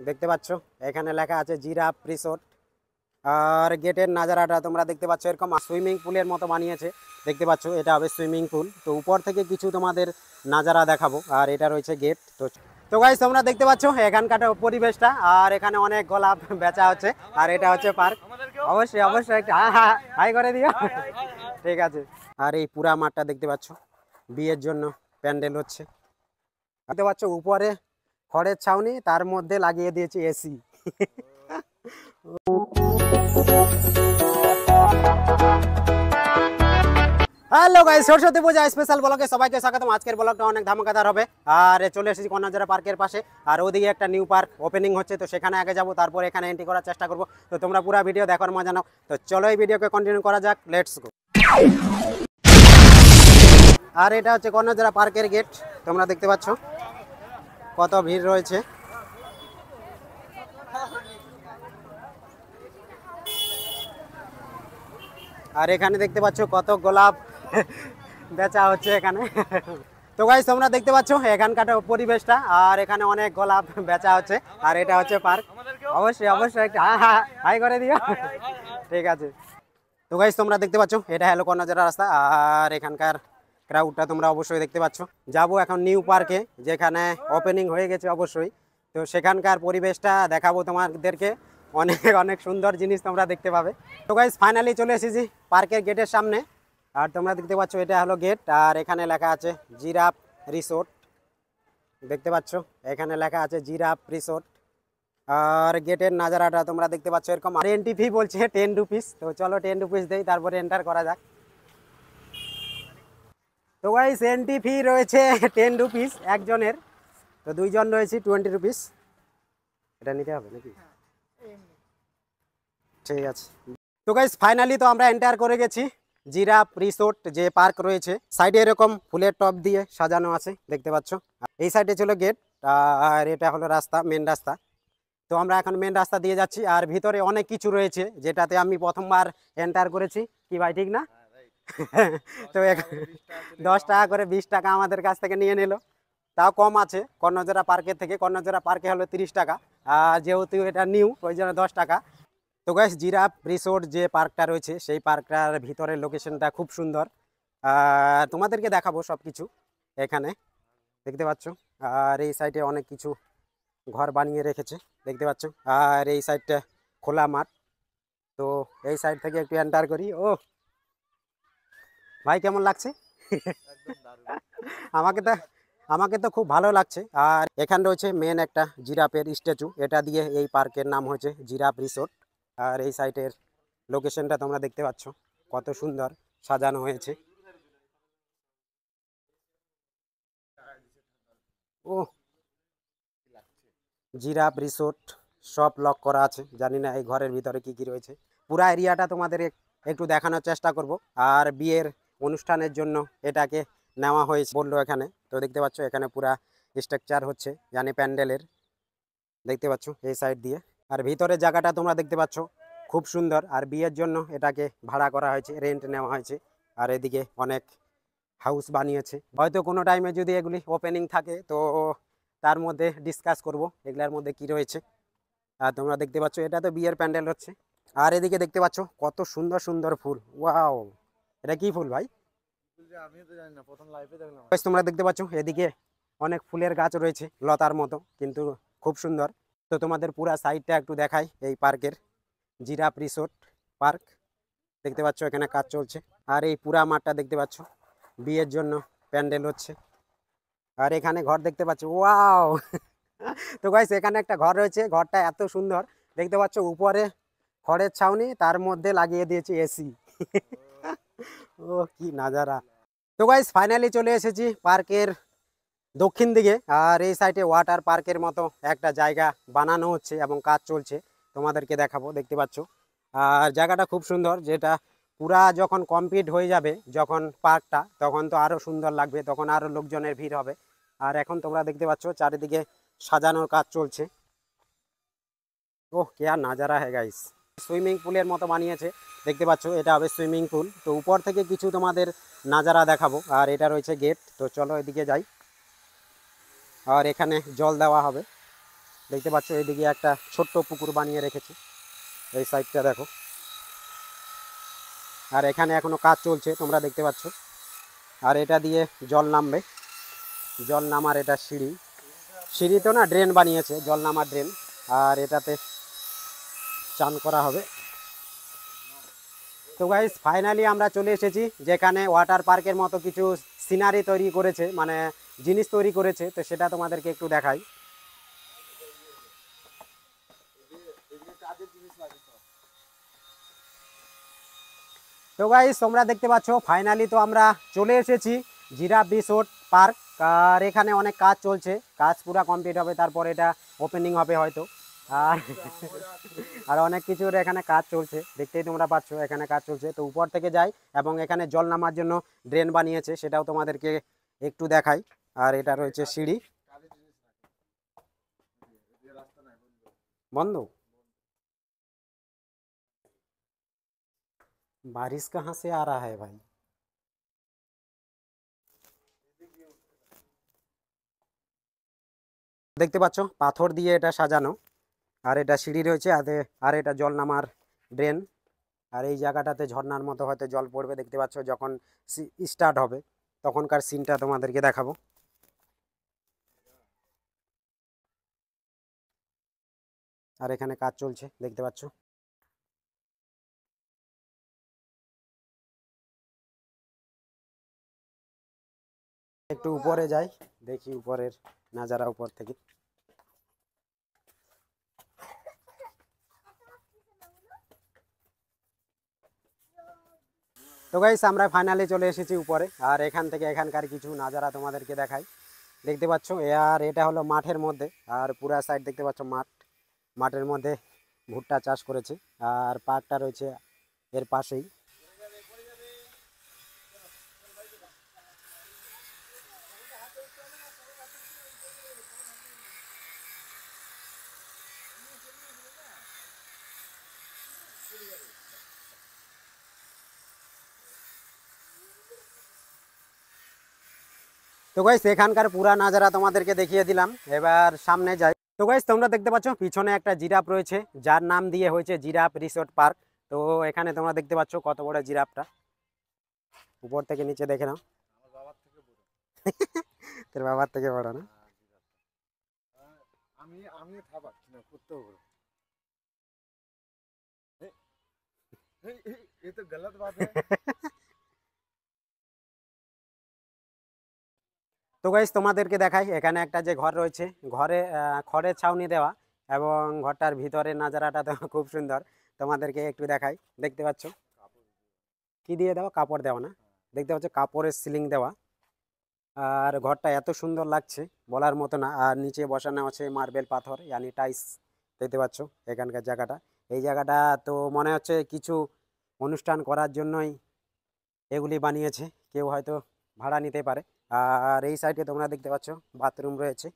দেখতে পাচ্ছ এখানে লেখা আছে জিরাফ রিসোর্ট। আর গেটের নাজারাটা তোমরা দেখতে পাচ্ছ এরকম সুইমিং পুলের মতো বানিয়েছে। দেখতে পাচ্ছ এটা হবে সুইমিং পুল। তো উপর থেকে কিছু তোমাদের নাজারা দেখাবো। আর এটা রয়েছে গেট। তো তো গাইস তোমরা দেখতে পাচ্ছ এখানকার পরিবেশটা। আর এখানে অনেক গোলাপ বেচা হচ্ছে। আর এটা হচ্ছে পার্ক। অবশ্যই অবশ্যই একটা হাই করে দিও। ঠিক আছে। আর এই পুরা মাঠটা দেখতে পাচ্ছ বিয়ের জন্য প্যান্ডেল হচ্ছে। দেখতে পাচ্ছ উপরে খড়ের ছাউনি, তার মধ্যে লাগিয়ে দিয়েছি এসি। হ্যালো গাইস, সরস্বতী পূজা স্পেশাল ব্লগে সবাইকে স্বাগতম। আজকের ব্লগটা অনেক ধামাকাদার হবে। আর চলে এসেছি কন্যাজরা পার্কের পাশে। আর ওদিকে একটা নিউ পার্ক ওপেনিং হচ্ছে, তো সেখানে আগে যাব, তারপর এখানে এন্ট্রি করার চেষ্টা করব। তো তোমরা পুরো ভিডিও দেখার মজা নাও। তো চলো এই ভিডিওকে কন্টিনিউ করা যাক, লেটস গো। আর এটা হচ্ছে কন্যাজরা পার্কের গেট। তোমরা দেখতে পাচ্ছ কত ভিড় রয়েছে। আর এখানে দেখতে পাচ্ছ কত গোলাপ বেচা হচ্ছে এখানে। তো গাইস তোমরা দেখতে পাচ্ছ এখানকার পরিবেশটা। আর এখানে অনেক গোলাপ বেচা হচ্ছে। আর এটা হচ্ছে পার্ক। অবশ্যই অবশ্যই একটা হাই করে দিও। ঠিক আছে। তো গাইস তোমরা দেখতে পাচ্ছ এটা হলো কন্যাজরা রাস্তা। আর এখানকার ক্রাউডটা তোমরা অবশ্যই দেখতে পাচ্ছ। যাবো এখন নিউ পার্কে, যেখানে ওপেনিং হয়ে গেছে অবশ্যই। তো সেখানকার পরিবেশটা দেখাবো তোমাদেরকে। অনেক অনেক সুন্দর জিনিস তোমরা দেখতে পাবে। তো গাইস ফাইনালি চলে এসেছি পার্কের গেটের সামনে। আর তোমরা দেখতে পাচ্ছ এটা হলো গেট। আর এখানে লেখা আছে জিরাফ রিসোর্ট। দেখতে পাচ্ছ এখানে লেখা আছে জিরাফ রিসোর্ট। আর গেটের নাজারাটা তোমরা দেখতে পাচ্ছ এরকম। আর এন্ট্রি ফি বলছে 10 রুপিস। তো চলো 10 রুপিস দেই, তারপরে এন্টার করা যাক। তো গাইস এন্ট্রি ফি রয়েছে 10 রুপিস একজনের। তো দুইজন রয়েছে 20 রুপিস। এটা নিতে হবে নাকি? ঠিক আছে। তো গাইস ফাইনালি তো আমরা এন্টার করে গেছি জিরাফ রিসোর্ট যে পার্ক রয়েছে। সাইডে এরকম ফুলের টব দিয়ে সাজানো আছে, দেখতে পাচ্ছ। এই সাইডে ছিল গেট। আর এটা হলো রাস্তা, মেন রাস্তা। তো আমরা এখন মেন রাস্তা দিয়ে যাচ্ছি। আর ভিতরে অনেক কিছু রয়েছে, যেটাতে আমি প্রথমবার এন্টার করেছি। কি ভাই ঠিক না? তো 10 টাকা করে 20 টাকা আমাদের কাছ থেকে নিয়ে নিল। তাও কম আছে কর্ণজোড়া পার্কের থেকে। কর্ণজোড়া পার্কে হলো 30 টাকা। আর যেহেতু এটা নিউ, ওই জন্য 10 টাকা। তো গাইস জিরাফ রিসোর্ট যে পার্কটা রয়েছে, সেই পার্কটার ভিতরের লোকেশনটা খুব সুন্দর। তোমাদেরকে দেখাবো সব কিছু এখানে, দেখতে পাচ্ছ। আর এই সাইডে অনেক কিছু ঘর বানিয়ে রেখেছে, দেখতে পাচ্ছ। আর এই সাইডটা খোলা মাঠ। তো এই সাইড থেকে একটু এন্টার করি। ও ভাই কেমন লাগছে? আমাকে তো আমাকে তো খুব ভালো লাগছে। আর এখানে রয়েছে মেন একটা জিরাফের স্ট্যাচু। এটা দিয়ে এই পার্কের নাম হয়েছে জিরাফ রিসোর্ট। আর এই সাইটের লোকেশনটা তোমরা দেখতে পাচ্ছ কত সুন্দর সাজানো হয়েছে। ও জিরাফ রিসোর্ট সব লক করা আছে, জানি না এই ঘরের ভিতরে কি কি রয়েছে। পুরা এরিয়াটা তোমাদের একটু দেখানোর চেষ্টা করব। আর বিয়ের অনুষ্ঠানের জন্য এটাকে নেওয়া হয়েছে বললো এখানে। তো দেখতে পাচ্ছ এখানে পুরা স্ট্রাকচার হচ্ছে, জানি প্যান্ডেলের। দেখতে পাচ্ছ এই সাইড দিয়ে। আর ভিতরের জায়গাটা তোমরা দেখতে পাচ্ছ খুব সুন্দর। আর বিয়ের জন্য এটাকে ভাড়া করা হয়েছে, রেন্ট নেওয়া হয়েছে। আর এদিকে অনেক হাউস বানিয়েছে। হয়তো কোনো টাইমে যদি এগুলি ওপেনিং থাকে, তো তার মধ্যে ডিসকাস করব এগুলার মধ্যে কি রয়েছে। আর তোমরা দেখতে পাচ্ছ এটা তো বিয়ের প্যান্ডেল হচ্ছে। আর এদিকে দেখতে পাচ্ছ কত সুন্দর সুন্দর ফুল। ওয়াও, এটা কি ফুল ভাই? আমি তো জানি না, প্রথম লাইভে দেখলাম। তোমরা দেখতে পাচ্ছ এদিকে অনেক ফুলের গাছ রয়েছে, লতার মতো, কিন্তু খুব সুন্দর। তো তোমাদের পুরা সাইডটা একটু দেখাই এই পার্কের। জিরাফ রিসোর্ট পার্ক, দেখতে পাচ্ছ এখানে কাজ চলছে। আর এই পুরা মাঠটা দেখতে পাচ্ছ বিয়ের জন্য প্যান্ডেল হচ্ছে। আর এখানে ঘর দেখতে পাচ্ছ, ওয়াও। তো গাইস এখানে একটা ঘর রয়েছে, ঘরটা এত সুন্দর। দেখতে পাচ্ছ উপরে খড়ের ছাউনি, তার মধ্যে লাগিয়ে দিয়েছি এসি। ও কি নাজারা। তো গাইস ফাইনালি চলে এসেছি পার্কের দক্ষিণ দিকে। আর এই সাইডে ওয়াটার পার্কের মতো একটা জায়গা বানানো হচ্ছে এবং কাজ চলছে, তোমাদেরকে দেখাবো, দেখতে পাচ্ছ। আর জায়গাটা খুব সুন্দর, যেটা পুরা যখন কমপ্লিট হয়ে যাবে যখন পার্কটা, তখন তো আরও সুন্দর লাগবে, তখন আরও লোকজনের ভিড় হবে। আর এখন তোমরা দেখতে পাচ্ছ চারিদিকে সাজানোর কাজ চলছে। ওহ কে আর নাজারা হ্যাঁ গাইস। সুইমিং পুলের মতো বানিয়েছে, দেখতে পাচ্ছ এটা হবে সুইমিং পুল। তো উপর থেকে কিছু তোমাদের নাজারা দেখাবো। আর এটা রয়েছে গেট। তো চলো এদিকে যাই। আর এখানে জল দেওয়া হবে, দেখতে পাচ্ছ এইদিকে একটা ছোট্ট পুকুর বানিয়ে রেখেছে, এই সাইডটা দেখো। আর এখানে এখনো কাজ চলছে তোমরা দেখতে পাচ্ছ। আর এটা দিয়ে জল নামবে, জল নামার এটা সিঁড়ি, সিঁড়ি তো না, ড্রেন বানিয়েছে, জল নামার ড্রেন। আর এটাতে চান করা হবে। তো গাইস ফাইনালি আমরা চলে এসেছি যেখানে ওয়াটার পার্কের মতো কিছু সিনারি তৈরি করেছে, মানে জিনিস তৈরি করেছে, তো সেটা তোমাদেরকে একটু দেখাই। তো গাইস তোমরা দেখতে পাচ্ছ ফাইনালি তো আমরা চলে এসেছি জিরাফ রিসোর্ট পার্ক। আর এখানে অনেক কাজ চলছে, কাজ পুরো কমপ্লিট হবে, তারপর এটা ওপেনিং হবে হয়তো। আর আর অনেক কিছুর এখানে কাজ চলছে, দেখতেই তোমরা পাচ্ছ এখানে কাজ চলছে। তো উপর থেকে যাই এবং এখানে জল নামার জন্য ড্রেন বানিয়েছে, সেটাও তোমাদেরকে একটু দেখাই। আর এটা রয়েছে সিঁড়ি। বন্ধ, बारिश कहाँ से आ रहा है भाई। দেখতে পাচ্ছ পাথর দিয়ে এটা সাজানো, আর এটা সিঁড়ি রয়েছে, আর এটা জল নামার ড্রেন। আর এই জায়গাটাতে ঝর্ণার মতো হয়তো জল পড়বে, দেখতে পাচ্ছ যখন স্টার্ট হবে তখনকার সিনটা তোমাদেরকে দেখাবো। আর এখানে কাজ চলছে দেখতে পাচ্ছ। একটু উপরে যাই, দেখি উপরের নাজারা উপর থেকে। তো গাইস আমরা ফাইনালি চলে এসেছি উপরে, আর এখান থেকে এখানকার কিছু নাজারা তোমাদেরকে দেখাই। দেখতে পাচ্ছ আর এটা হলো মাঠের মধ্যে, আর পুরা সাইড দেখতে পাচ্ছ মাঠ, মাঠের মধ্যে ভুট্টা চাষ করেছে। আর পার্কটা রয়েছে এর পাশেই। তো গাইস এখানকার পুরা নাজারা তোমাদেরকে দেখিয়ে দিলাম, এবার সামনে যাই। তো গাইস তোমরা দেখতে পাচ্ছ পিছনে একটা জিরাফ রয়েছে, যার নাম দিয়ে হয়েছে জিরাফ রিসোর্ট পার্ক। তো এখানে তোমরা দেখতে পাচ্ছ কত বড় জিরাফটা, উপর থেকে নিচে দেখে নাও। তোর বাবার থেকে বড় না? আমি থাবা না করতে হবে। ये तो गलत बात है। তো গাইস তোমাদেরকে দেখাই এখানে একটা যে ঘর রয়েছে, ঘরে খড়ের ছাউনি দেওয়া, এবং ঘরটার ভিতরের নাজারাটা তো খুব সুন্দর, তোমাদেরকে একটু দেখাই। দেখতে পাচ্ছ কি দিয়ে দেওয়া, কাপড় দেওয়া না, দেখতে পাচ্ছ কাপড়ের সিলিং দেওয়া। আর ঘরটা এত সুন্দর লাগছে বলার মতো না। আর নিচে বসানো আছে মার্বেল পাথর, ইয়ানি টাইস। দেখতে পাচ্ছ এখানকার জায়গাটা, এই জায়গাটা তো মনে হচ্ছে কিছু অনুষ্ঠান করার জন্যই এগুলি বানিয়েছে, কেউ হয়তো ভাড়া নিতে পারে। আর এই সাইডে তোমরা দেখতে পাচ্ছ বাথরুম রয়েছে,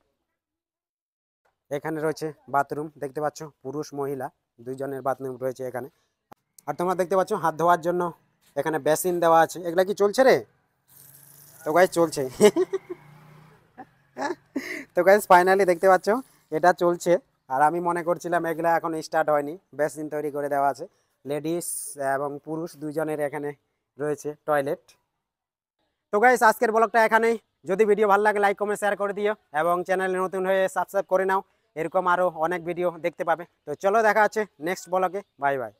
এখানে রয়েছে বাথরুম, দেখতে পাচ্ছ পুরুষ মহিলা দুইজনের বাথরুম রয়েছে এখানে। আর তোমরা দেখতে পাচ্ছ হাত ধোয়ার জন্য এখানে বেসিন দেওয়া আছে। এগুলা কি চলছে রে? তো গাইস চলছে। তো গাইস ফাইনালি দেখতে পাচ্ছ এটা চলছে। আর আমি মনে করছিলাম এগুলা এখন স্টার্ট হয়নি, বেসিন তৈরি করে দেওয়া আছে। লেডিস এবং পুরুষ দুইজনের এখানে রয়েছে টয়লেট। তো গাইস আজকের ব্লগটা এখানেই। যদি ভিডিও ভালো লাগে লাইক কমেন্ট শেয়ার করে দিও, এবং চ্যানেলে নতুন হয়ে সাবস্ক্রাইব করে নাও, এরকম আরও অনেক ভিডিও দেখতে পাবে। তো চলো দেখা আছে নেক্সট ব্লগে, বাই বাই।